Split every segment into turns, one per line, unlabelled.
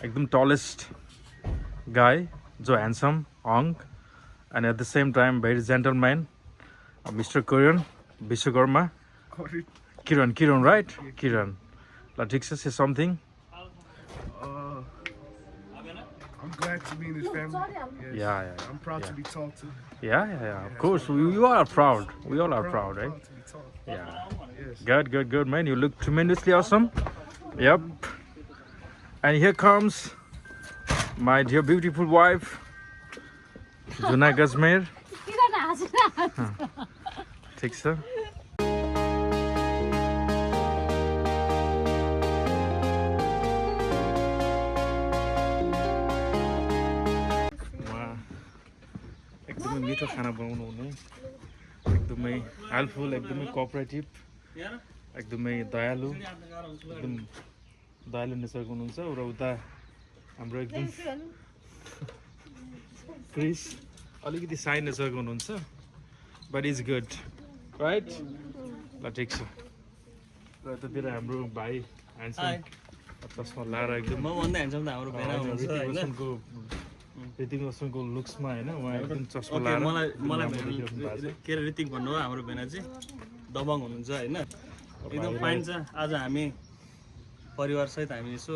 एकदम tallest guy, जो handsome, hunk, and at the same time very gentleman, Mr. Kiran Vishwakarma. Kiran, right? Kiran. Latiksa, say something.
I'm glad to be in this family.
Yeah.
I'm proud to be taught to.
Yeah. Of course, we all are proud. We all are proud, right?
Proud to be taught.
Yeah.
Yes.
Good, man. You look tremendously awesome. Yep. And here comes my dear beautiful wife, Juna Gazmer. Take sir. एकदमै मिठो खाना बनाउनु हुने, एकदमै helpful, एकदमै cooperative, एकदमै दयालु, एकदम दयालु नेचरको हुनुहुन्छ। र उता हाम्रो एकदम क्रिस अलिकति साई नेचरको हुनुहुन्छ, बट इज गुड, राइट? ल ठिक छ। र यतातिर हाम्रो भाइ ह्यान्डसम चस्मा लाएर एकदम ऋतिक रोशनको लुक्समा होइन, उहाँ एकदम चस्मा लाएर
मलाई के अरे ऋतिक भन्नु हो, हाम्रो भेना चाहिँ दबङ हुनुहुन्छ होइन, एकदम फाइन छ। आज हामी परिवारसहित हामी यसो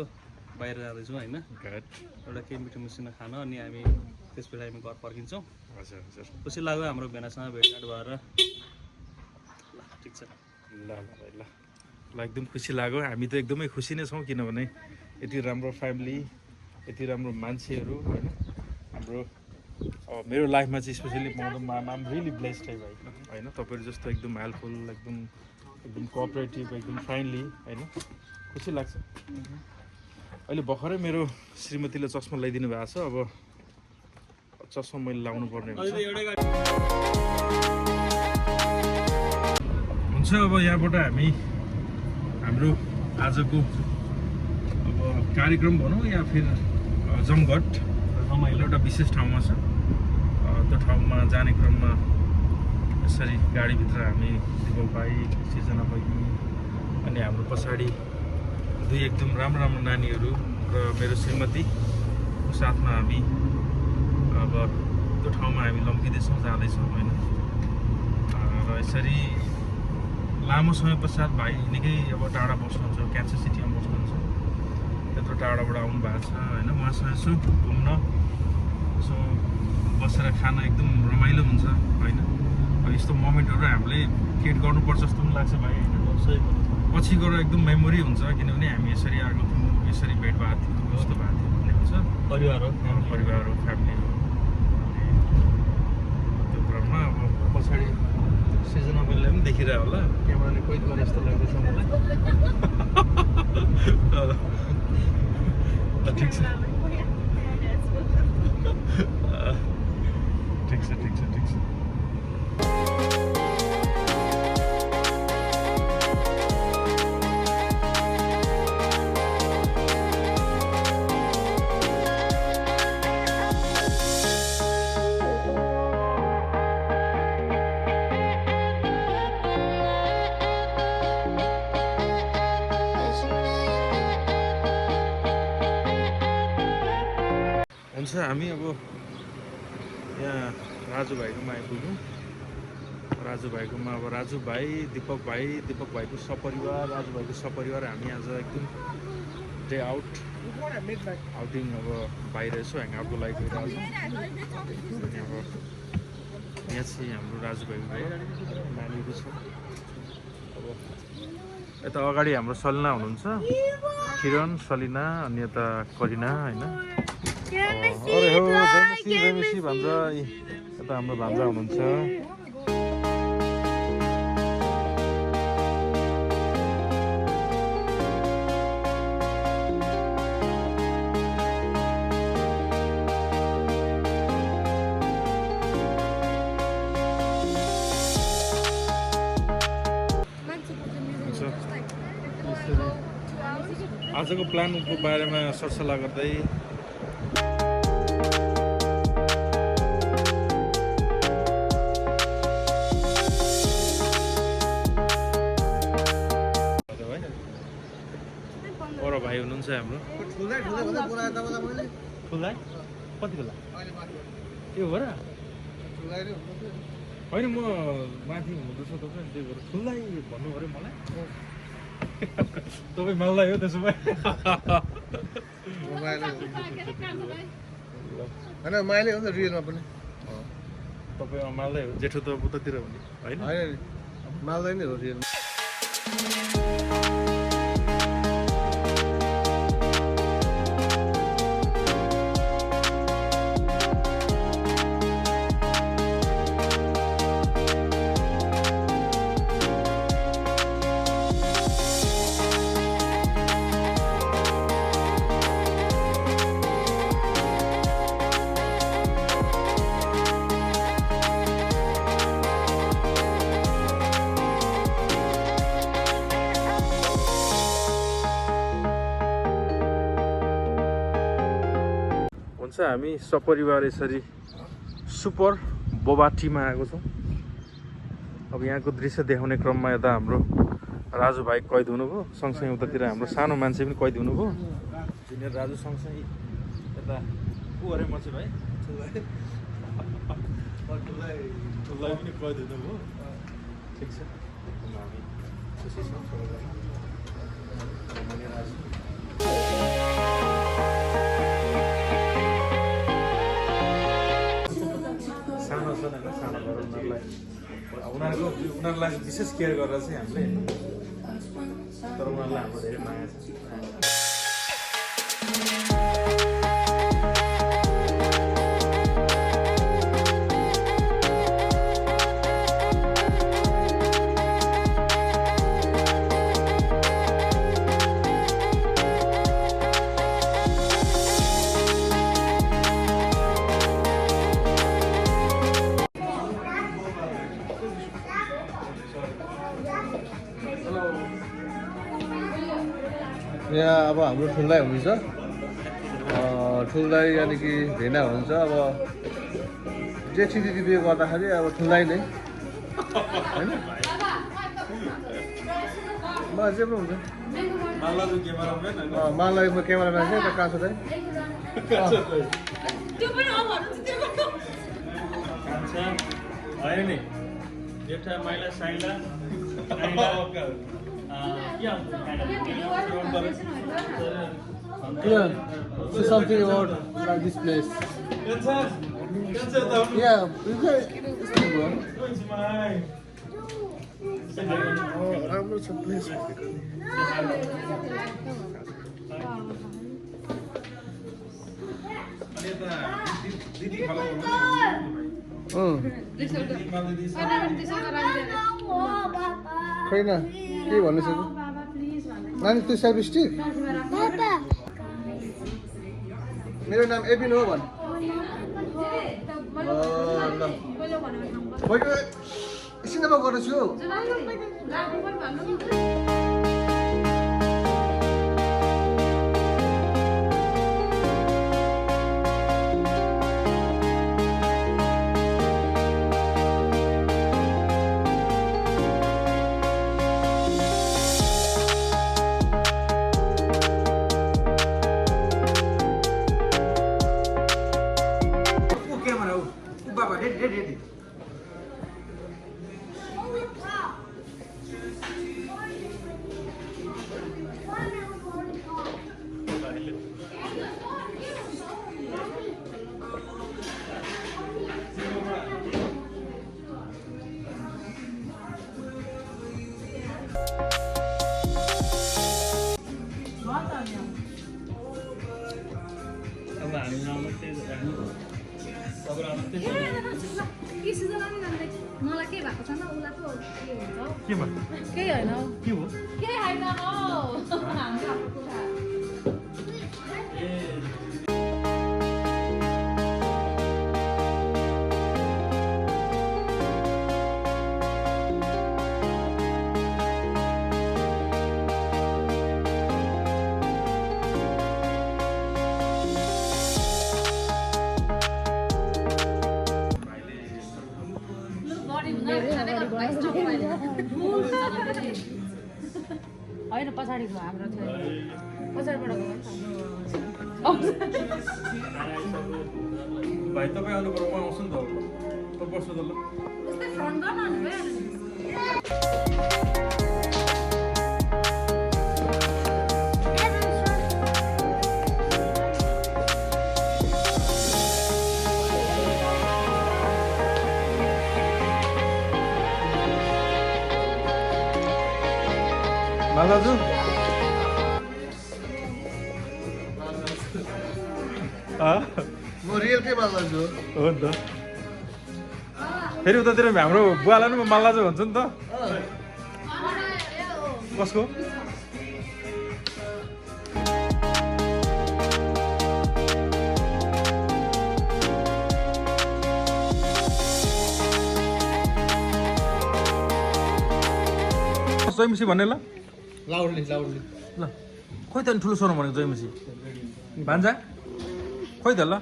बाहिर जाँदैछौँ होइन, एउटा केही मिठो मिसिनो खान, अनि हामी त्यसपछि हामी घर फर्किन्छौँ।
हजुर
खुसी लाग्यो हाम्रो भेनासँग भेटघाट भएर। ल ठिक छ,
ल एकदम खुसी लाग्यो। हामी त एकदमै खुसी नै छौँ, किनभने यति राम्रो फ्यामिली, यति राम्रो मान्छेहरू होइन हाम्रो मेरो लाइफमा चाहिँ स्पेसली आम रियली ब्लेस्ड है भाइ होइन। तपाईँहरू जस्तो एकदम हेल्पफुल, एकदम कोअपरेटिभ, एकदम फ्रेन्डली होइन, खुसी लाग्छ। अहिले भर्खरै मेरो श्रीमतीले चस्मा ल्याइदिनु भएको छ, अब चस्मा मैले लाउनु पर्ने हुन्छ। अब यहाँबाट हामी हाम्रो आजको अब कार्यक्रम भनौँ या फिर जमघट रमाइलो एउटा विशेष ठाउँमा छ। त्यो ठाउँमा जाने क्रममा यसरी गाडीभित्र हामी दिपक भाइ, सृजना बहिनी अनि हाम्रो पछाडि दुई एकदम राम्रो नानीहरू र मेरो श्रीमतीको साथमा हामी अब त्यो ठाउँमा हामी लम्किँदैछौँ, जाँदैछौँ होइन। र यसरी लामो समय पश्चात भाइ निकै अब टाढा बस्नुहुन्छ, क्यान्सर सिटीमा बस्नुहुन्छ, त्यत्रो टाढाबाट आउनु भएको छ होइन। उहाँसँग यसो घुम्न, यसो बसेर खान एकदम रमाइलो हुन्छ होइन। अब यस्तो मोमेन्टहरू हामीले क्रिएट गर्नुपर्छ जस्तो पनि लाग्छ भाइ होइन। पछि गएर एकदम मेमोरी हुन्छ, किनभने हामी यसरी आएको थियौँ, यसरी भेट भएको थियौँ, यस्तो भएको थियो भन्ने हुन्छ। परिवार हो, फ्यामिली हो। त्यो क्रममा अब पछाडि सृजना बहिनीलाई पनि देखिरह्यो होला, क्यामेराले कोही गरे जस्तो लाग्दैछ मलाई। ठिक छ। हुन्छ हामी अब यहाँ राजु भाइकोमा आइपुग्यौँ। राजु भाइकोमा अब राजु भाइ, दिपक भाइको सपरिवार, राजु भाइको सपरिवार हामी आज एकदम डे आउटिङ अब बाहिर यसो ह्याङआउटको लागि गइरहेको छौँ। अब यहाँ चाहिँ हाम्रो राजु भाइको नानीहरू छ। अब यता अगाडि हाम्रो सलिना हुनुहुन्छ, किरण, सलिना, अनि यता करिना होइन। अरे हो जयमसी भान्जा, यता हाम्रो भान्जा हुनुहुन्छ। आजको प्लानको बारेमा सरसल्लाह गर्दै भाइ हुनुहुन्छ चाहिँ हाम्रो
ठुलै भन्दा बोलाए तपाईँलाई मैले
खुल्ला कति खुल्ला त्यो हो र
ठुलै नै हुन्छ
होइन म माथि हुँदैछ तपाईँ त्यही भएर खुल्लै भन्नु पऱ्यो मलाई तपाईँ माल्दै हो त्यसो भए
होइन माइले हो नि त रियलमा पनि
तपाईँ माल्दै हो जेठो त उतातिर हुने होइन
होइन माल्दै नै हो रियलमा
हुन्छ हामी सपरिवार यसरी सुपर बोबा टीमा आएको छौँ अब यहाँको दृश्य देखाउने क्रममा यता हाम्रो राजु भाइ कैद हुनुभयो सँगसँगै उतातिर हाम्रो सानो मान्छे पनि कैद हुनुभयो जुनियर राजु सँगसँगै यता को अरे म चाहिँ भाइ ठुलै पनि कैद हुनुभयो ठिक छ हामी खुसी छौँ सबैजना राजु सानो छन् होइन सानो भएर उनीहरूलाई विशेष केयर गरेर चाहिँ हामीले तर उनीहरूलाई हाम्रो धेरै माया छ
यहाँ अब हाम्रो ठुल्दाइ हुनुहुन्छ ठुल्दाइ यानि कि भेना हुनुहुन्छ अब जेठी दिदी बिहे गर्दाखेरि अब ठुल्दाइ नै होइन मलाई जे पनि हुन्छ मलाई म क्यामेराम्यान चाहिँ यता काँचो दाइ
होइन नि जेठा माइला साइला
Yeah, say something about like this place. Yeah, you guys speak bro. Oh, I'm not some place. खैन के भन्नु सक्छु नानी त्यो सेल्फ स्टिक मेरो नाम एबिन हो भन् ल मैले एकछिन म गर्दैछु
मलाई के भएको छ न उसलाई पो के हुन्छ हौ
के भयो
केही होइन हौ
के हो
केही होइन हौ हाम्रो कुरा होइन पछाडिको हाम्रो थियो बजारबाट गयो
भाइ तपाईँ आउनु पर्यो म आउँछु नि त त बस्नु त ल
त्यस्तै फोन गर्न नि
दाजु
म रियलकै माल्छु
हो नि त फेरि उतातिर हाम्रो बुवालाई नि म माल्लाजु भन्छु नि त कसको जयमसी भन्ने ल
लाउडली
ल खोइ त नि ठुलो स्वरमा भनेको जयमसी भान्जा खोइ त ल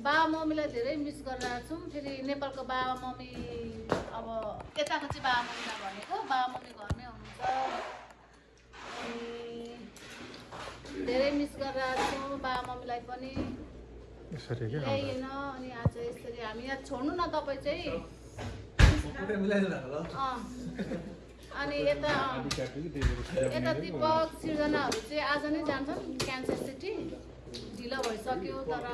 बाबा मम्मीलाई धेरै मिस गरिरहेको छौँ फेरि नेपालको बाबा मम्मी अब यताको चाहिँ बाबा मम्मीलाई भनेको बाबा मम्मी घरमै हुनुहुन्छ अनि धेरै मिस गरिरहेको छौँ बाबा मम्मीलाई पनि ल्याइएन अनि आज यसरी हामी यहाँ छोड्नु न तपाईँ चाहिँ अनि यता दिपक सिर्जनाहरू चाहिँ आज नै जान्छन् क्यान्सर सिटी ढिलो भइसक्यो तर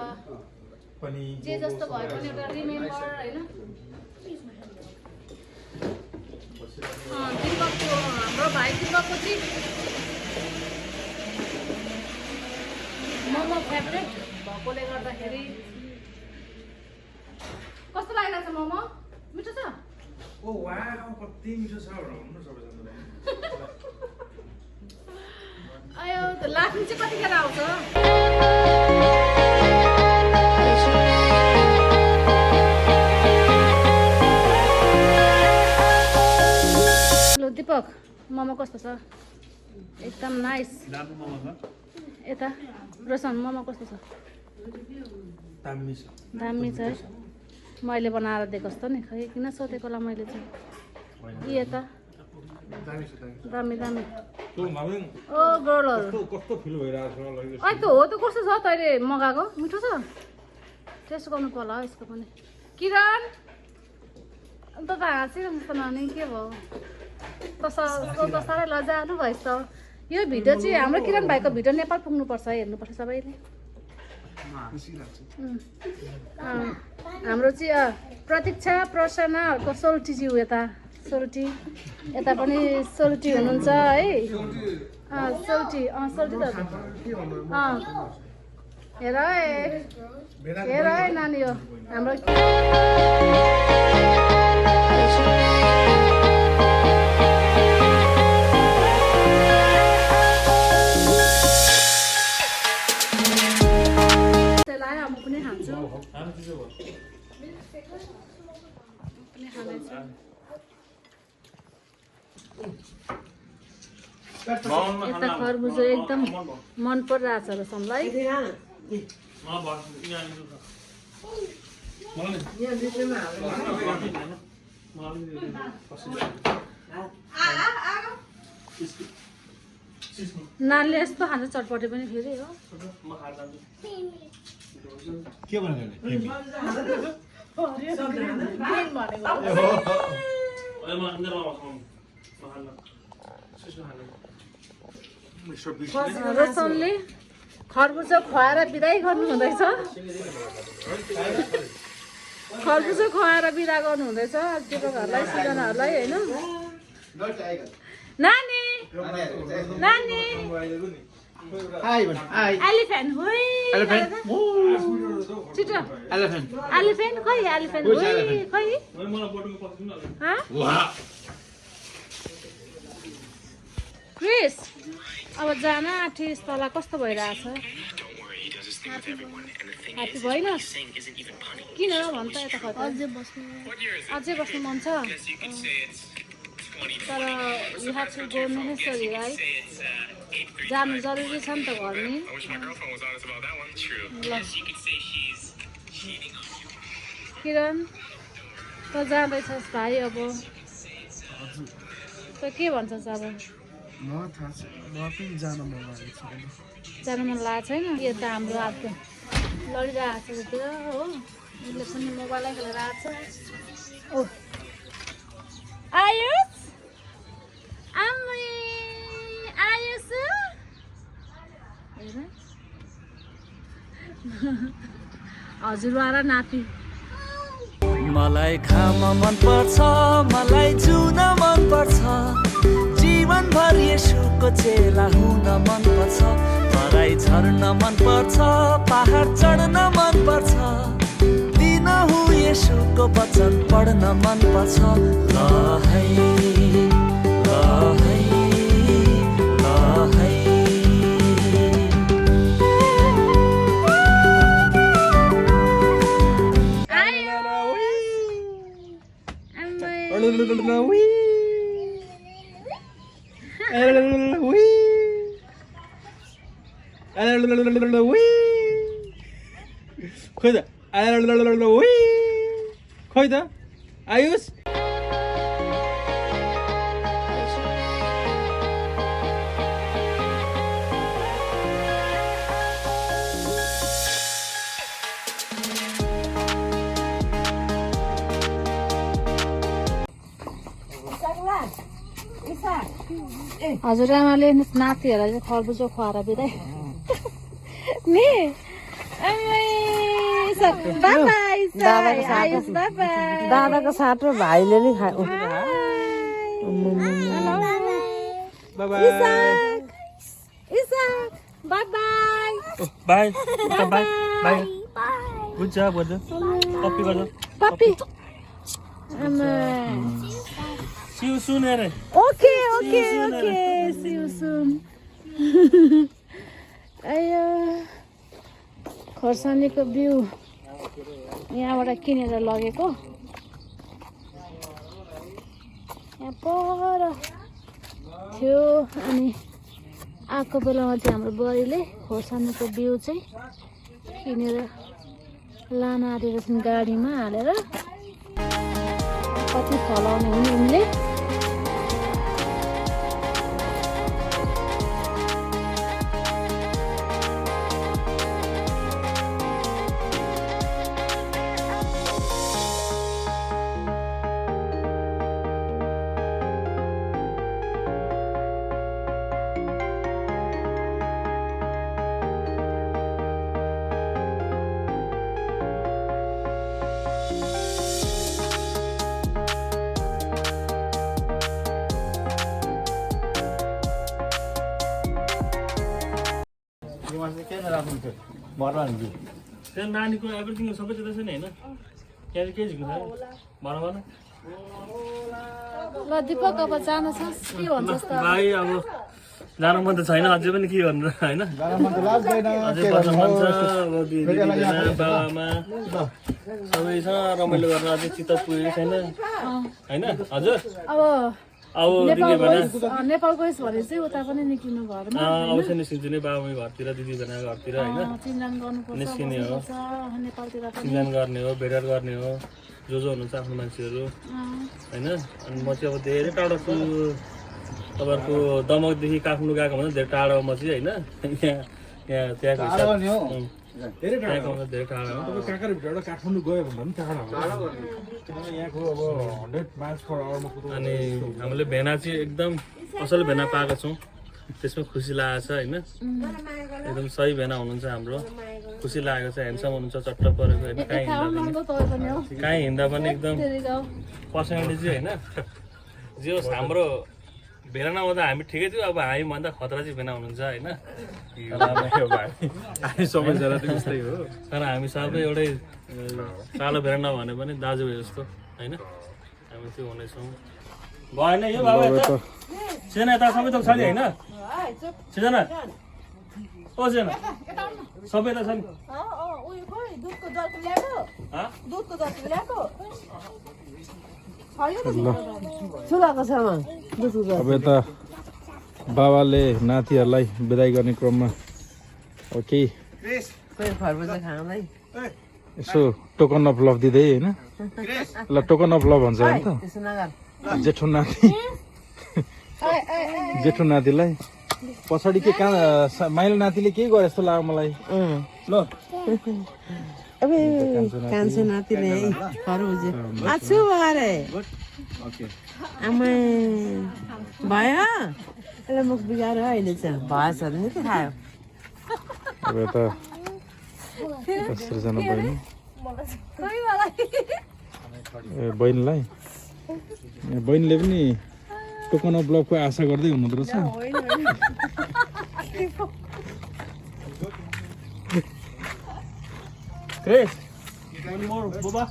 जे जस्तो भए पनि एउटा रिमेम्बर होइन दिपकको हाम्रो भाइ दिपकको चाहिँ मोमो फेभरेट भएकोले गर्दाखेरि कस्तो लागिरहेको छ मोमो मिठो छ
ओ वाउ कति मिठो छ भन्नु सबैजनालाई
आयो लाग्नु चाहिँ कतिखेर आउँछ दीपक मोमो कस्तो छ एकदम नाइस यता रोशन मोमो कस्तो छ दामी छ है मैले बनाएर दिएको जस्तो नि खै किन सोधेको होला मैले चाहिँ यता दामी ओ गर्लहरू
कस्तो फिल भइरहेको छ
अहिले त हो त कस्तो छ तैँले मगाएको मिठो छ टेस्ट गर्नु पर्ला हो यसको पनि किरण अन्त त हाँसिरहन्छ त नानी के भयो त साह्रै लजानु भएछ यो भिडियो चाहिँ हाम्रो किरण भाइको भिडियो नेपाल पुग्नुपर्छ हेर्नुपर्छ सबैले हाम्रो चाहिँ प्रतीक्षा प्रसन्नाहरूको सोल्टीज्यू यता सोल्टी यता पनि सोल्टी हुनुहुन्छ है सोल्टी त हेर है नानी हो हाम्रो यता खरबुजो एकदम मन परिरहेछ रोशनलाई नानीले यस्तो खान्छ चटपटे पनि फेरि हो
के भन्नु
रोशनले खरबुजो खुवाएर बिदाई गर्नु हुँदैछ खरबुजो खुवाएर बिदा गर्नु हुँदैछ दिपकहरूलाई सिर्जनाहरूलाई होइन नानी नानी एलिफेन्ट छिटो एलिफेन्ट खै एलिफेन्ट खै क्रिस अब जान आँटिस तल कस्तो भइरहेछ ह्याप्पी भएन किन भन्छ यता खै अझै बस्नु मन छ तर you have to go necessary right जानु जरुरी छ नि त घर नि ल किरण त जाँदैछस् भाइ अब त के भन्छस् अब
जान मन लागेको छ
जानु मन लागेको छैन यो त हाम्रो हातको लडिरहेको छ त्यो हो उसले पनि मोबाइलै खेलेर आएको छ ओ आयुष आमै आयुष हजुरबा र नाति
मलाई खान मन पर्छ मलाई जुन मन पर्छ जीवनभर येशूको चेला हुन मन पर्छ तराई झर्न मन पर्छ पहाड चढ्न मन पर्छ दिनहुँ येशूको वचन पढ्न मन पर्छ ल है ल है ल है
खोइ त खोइ त आयुष
हजुरआमाले नातिहरूलाई चाहिँ खरबुजो खुवाएर बिदाई नि
दादाको साटो भाइले नि खायो
बाई बाई बाई गुड जब गर्दा कपी गर्दा
puppy
See you soon, Ere.
Okay. See you soon. आयो खोर्सानीको बिउ यहाँबाट किनेर लगेको यहाँ पर थियो अनि आएको बेलामा चाहिँ हाम्रो बुहारीले खोर्सानीको बिउ चाहिँ किनेर लान आँटेर गाडीमा हालेर कति फलाउने हुने उनले
त्यहाँ नानीको एभ्रिथिङ सबै त्यता छ नि होइन त्यहाँ के झिक्नु छ भन
ल दिपक अब जान सक्छ के भन्छस् त
भाइ अब जानु मन त छैन अझै पनि के भन्नु होइन अझै बस्नु मन छ अब बाबामा सबैसँग रमाइलो गर्न अझै चित्त पुगेको छैन होइन हजुर
अब नेपाल गएस् भने चाहिँ उता पनि निक्लिनु भएन
अवश्य निस्किन्छु नि बाबामै घरतिर दिदी बहिनीको घरतिर होइन
चिन्जान गर्नुपर्छ
निस्किने हो
नेपालतिर पनि
चिन्जान गर्ने हो भेटघाट गर्ने हो जो हुनुहुन्छ आफ्नो मान्छेहरू होइन अनि म चाहिँ अब धेरै टाढो छु तपाईँहरूको दमकदेखि काठमाडौँ गएको भन्दा धेरै टाढो म चाहिँ होइन यहाँ त्यहाँको धेरै टाढो हो
काँक्रा भित्रबाट काठमाडौँ गयो भन्दा पनि टाढा हो यहाँको अब 100 miles per hour मा कुदाउँदा
अनि हामीले भेना चाहिँ एकदम असल भेना पाएको छौँ त्यसमा खुसी लागेको छ होइन एकदम सही भेना हुनुहुन्छ हाम्रो खुसी लागेको छ ह्यान्डसम हुनुहुन्छ चट्ट परेको होइन कहीँ हिँड्दा पनि एकदम पर्सनालिटी चाहिँ होइन जे होस् हाम्रो भेना नहुँदा हामी ठिकै थियो अब हामीभन्दा खतरा चाहिँ भेना हुनुहुन्छ होइन
हामी सबैजना त्यस्तै हो
तर हामी सबै एउटै कालो भेना नभने पनि दाजुभाइ जस्तो होइन हामी त्यो हुनेछौँ भएन यो बाबा यता सिजना यता सबै त छ नि होइन सिजना ओजेन सबै त छ नि
उयो खोइ दुधको जर्किन ल्याएको दुधको जर्किन ल्याएको चुलाको छेउमा दुधको जर्किन।
अब यता बाबाले नातिहरूलाई बिदाई गर्ने क्रममा अब केही
खोइ खरबुजा खाँदै
यसो टोकन अफ लभ दिँदै होइन ल टोकन अफ लभ भन्छ होइन
त्यसो नगर
जेठो नाति जेठो नातिलाई पछाडि के कहाँ माइलो नातिले केही गरे जस्तो लाग्यो मलाई ल
अब कान्छो नातिले खरबुजे आछु अरे आमै भयो यसले मुख बिगाएर अहिले चाहिँ भएछ नि त खायो
अब यता सृजना बहिनी ए बहिनीलाई बहिनीले पनि टोकन अफ लभको आशा गर्दै हुनुहुँदो रहेछ
क्रेस मोर बुबा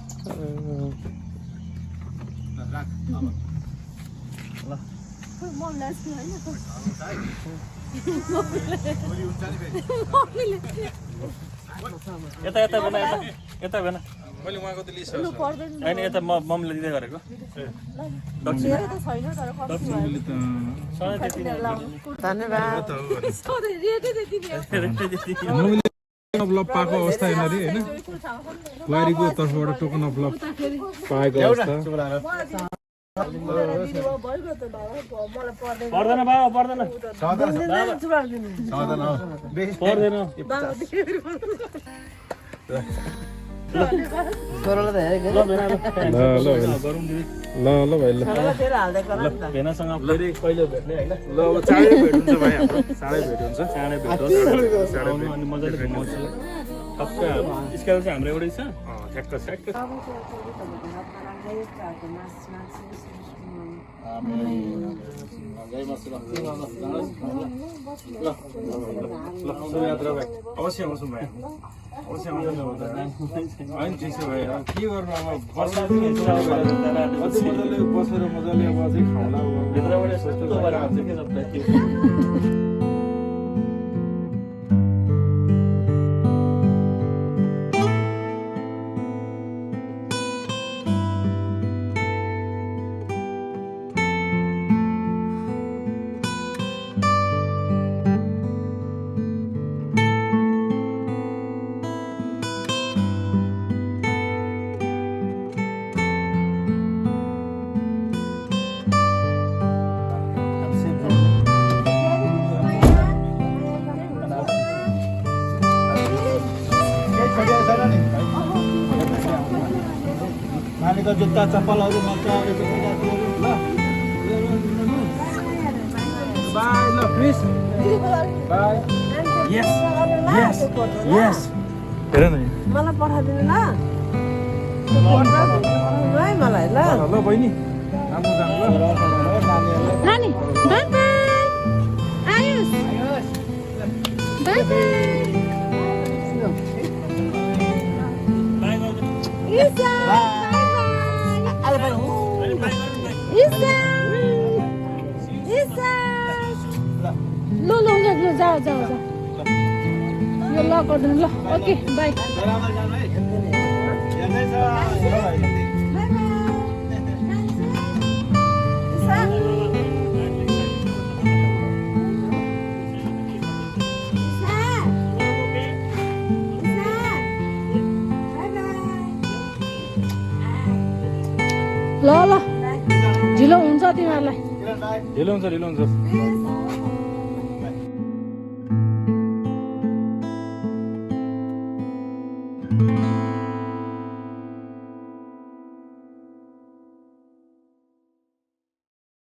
यता यता बेना यता बेना
मैले उहाँको त लिस्ट
होइन यता मम्मीले दिँदै गरेको
धन्यवाद
अफ लभ पाएको अवस्था होइन अरे होइन बुहारीको तर्फबाट टोकन अफ लभ पाएको अवस्था
पर्दैन बाबा पर्दैन पर्दैन
छोरालाई त हेरेको
ल भाइ ल
तेरो हाल्दै गर नि त
भेनासँग फेरि कहिले भेट्ने होइन
ल अब चाँडै भेट हुन्छ भाइ हाम्रो चाँडै भेट हुन्छ
चाँडै भेट्छौँ अनि मजाले घुमाउँछु टक्क स्केल चाहिँ हाम्रो एउटै छ ठ्याक्क ठ्याक्क
शुभयात्रा भाइ अवश्य आउँछौँ भाइ अवश्य आउँदैन होइन त्यसो भए के गर्नु अब मजाले बसेर मजाले अब अझै खाउँला
भित्रबाट सस्तो भएर आउँछ के सबै
नानीको जुत्ता चप्पलहरू मात्र
बाई ल क्रिस बाई यस यस यस हेर न
मलाई पठाइदिनु ल है मलाई ल
ल बहिनी राम्रो जानु ल
नानी by by Ayush by by इसा इसा इसा ल ल ल जाऊ जाऊ जाऊ यो ल गरिदिनु ल ओके बाई ल ल ढिलो हुन्छ तिमीहरूलाई
ढिलो हुन्छ